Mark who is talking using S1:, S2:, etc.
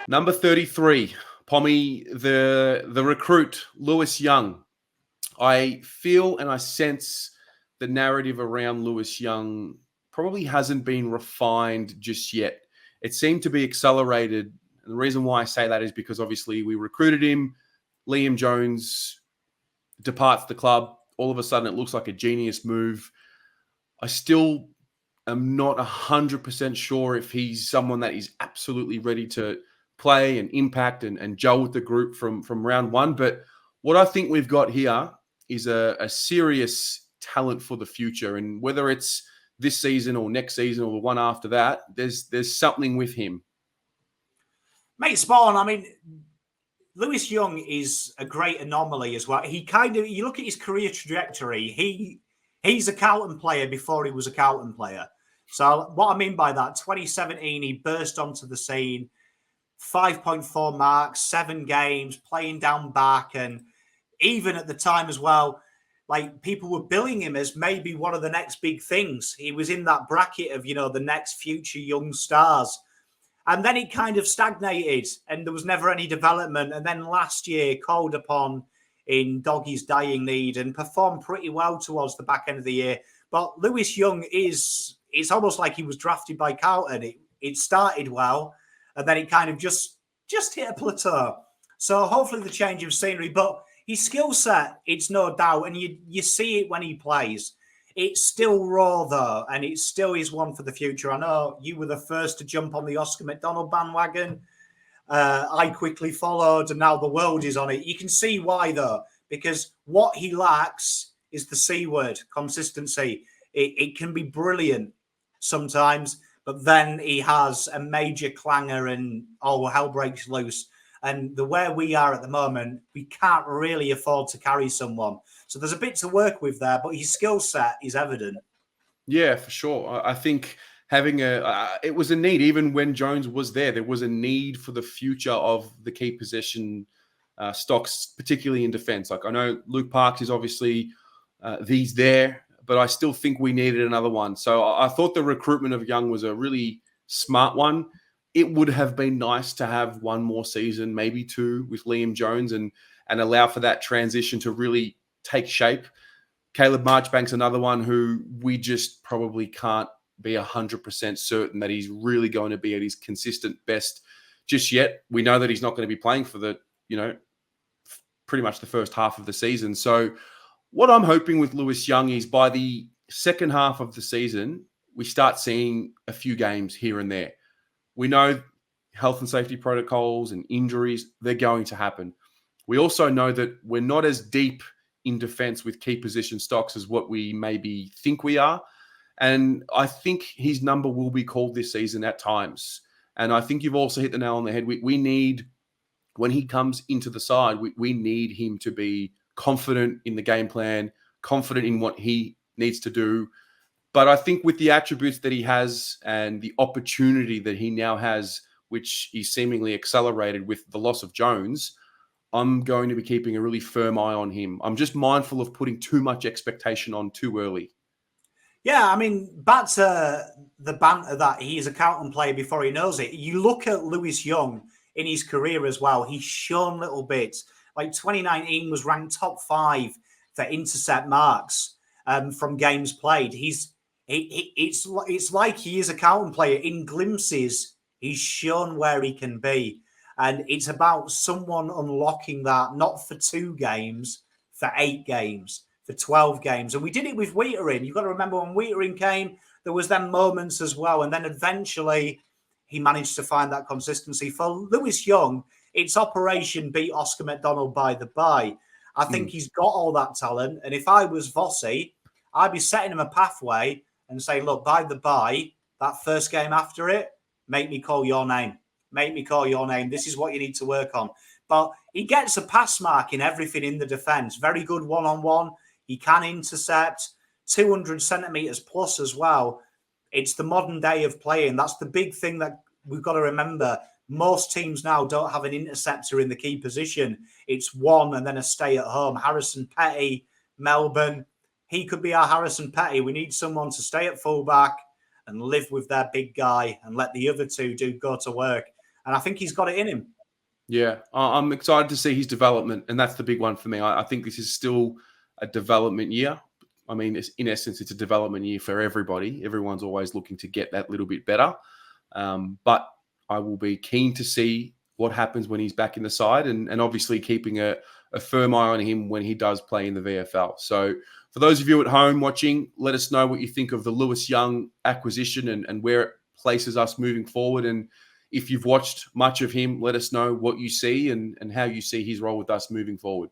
S1: Number 33, Pommy, the recruit, Lewis Young. I feel and I sense the narrative around Lewis Young probably hasn't been refined just yet. It seemed to be accelerated. And the reason why I say that is because obviously we recruited him. Liam Jones departs the club. All of a sudden, it looks like a genius move. I still am not 100% sure if he's someone that is absolutely ready to play and impact and gel with the group from round one. But what I think we've got here is a serious talent for the future. And whether it's this season or next season or the one after that, there's something with him.
S2: Mate, spot on. I mean, Lewis Young is a great anomaly as well. You look at his career trajectory, he's a Carlton player before he was a Carlton player. So what I mean by that, 2017, he burst onto the scene, 5.4 marks, 7 games, playing down back. And even at the time as well, like people were billing him as maybe one of the next big things. He was in that bracket of, the next future young stars. And then it kind of stagnated and there was never any development. And then last year, called upon in Doggy's dying need and performed pretty well towards the back end of the year. But Lewis Young it's almost like he was drafted by Carlton. It started well and then it kind of just hit a plateau. So hopefully the change of scenery, but his skill set, it's no doubt. And you see it when he plays. It's still raw, though, and it still is one for the future. I know you were the first to jump on the Oscar McDonald bandwagon. I quickly followed, and now the world is on it. You can see why, though, because what he lacks is the C word, consistency. It can be brilliant sometimes, but then he has a major clanger and, hell breaks loose. And the where we are at the moment, we can't really afford to carry someone. So there's a bit to work with there, but his skill set is evident.
S1: Yeah, for sure. I think having it was a need. Even when Jones was there was a need for the future of the key possession stocks, particularly in defense. Like I know Luke Parks is obviously he's there, but I still think we needed another one. So I thought the recruitment of Young was a really smart one. It would have been nice to have one more season, maybe 2, with Liam Jones and allow for that transition to really take shape. Caleb Marchbank's another one who we just probably can't be 100% certain that he's really going to be at his consistent best just yet. We know that he's not going to be playing for the, pretty much the first half of the season. So what I'm hoping with Lewis Young is by the second half of the season, we start seeing a few games here and there. We know health and safety protocols and injuries, they're going to happen. We also know that we're not as deep in defense with key position stocks as what we maybe think we are. And I think his number will be called this season at times. And I think you've also hit the nail on the head. We need, when he comes into the side, we need him to be confident in the game plan, confident in what he needs to do. But I think with the attributes that he has and the opportunity that he now has, which is seemingly accelerated with the loss of Jones, I'm going to be keeping a really firm eye on him. I'm just mindful of putting too much expectation on too early.
S2: Yeah, I mean, back to the banter that he is a Carlton player before he knows it. You look at Lewis Young in his career as well. He's shown little bits. Like 2019 was ranked top 5 for intercept marks from games played. It's like he is a Carlton player. In glimpses, he's shown where he can be. And it's about someone unlocking that, not for 2 games, for 8 games, for 12 games. And we did it with Wheatering. You've got to remember when Wheatering came, there was then moments as well. And then eventually he managed to find that consistency. For Lewis Young, it's Operation Beat Oscar McDonald by the by. I think he's got all that talent. And if I was Vossi, I'd be setting him a pathway and saying, look, by the by, that first game after it, make me call your name. Make me call your name. This is what you need to work on. But he gets a pass mark in everything in the defence. Very good one-on-one. He can intercept 200 centimetres plus as well. It's the modern day of playing. That's the big thing that we've got to remember. Most teams now don't have an interceptor in the key position. It's one and then a stay at home. Harrison Petty, Melbourne. He could be our Harrison Petty. We need someone to stay at fullback and live with their big guy and let the other 2 go to work. and I think he's got it in him.
S1: Yeah, I'm excited to see his development, and that's the big one for me. I think this is still a development year. I mean, in essence, it's a development year for everybody. Everyone's always looking to get that little bit better. But I will be keen to see what happens when he's back in the side, and obviously keeping a firm eye on him when he does play in the VFL. So for those of you at home watching, let us know what you think of the Lewis Young acquisition and where it places us moving forward. And if you've watched much of him, let us know what you see and how you see his role with us moving forward.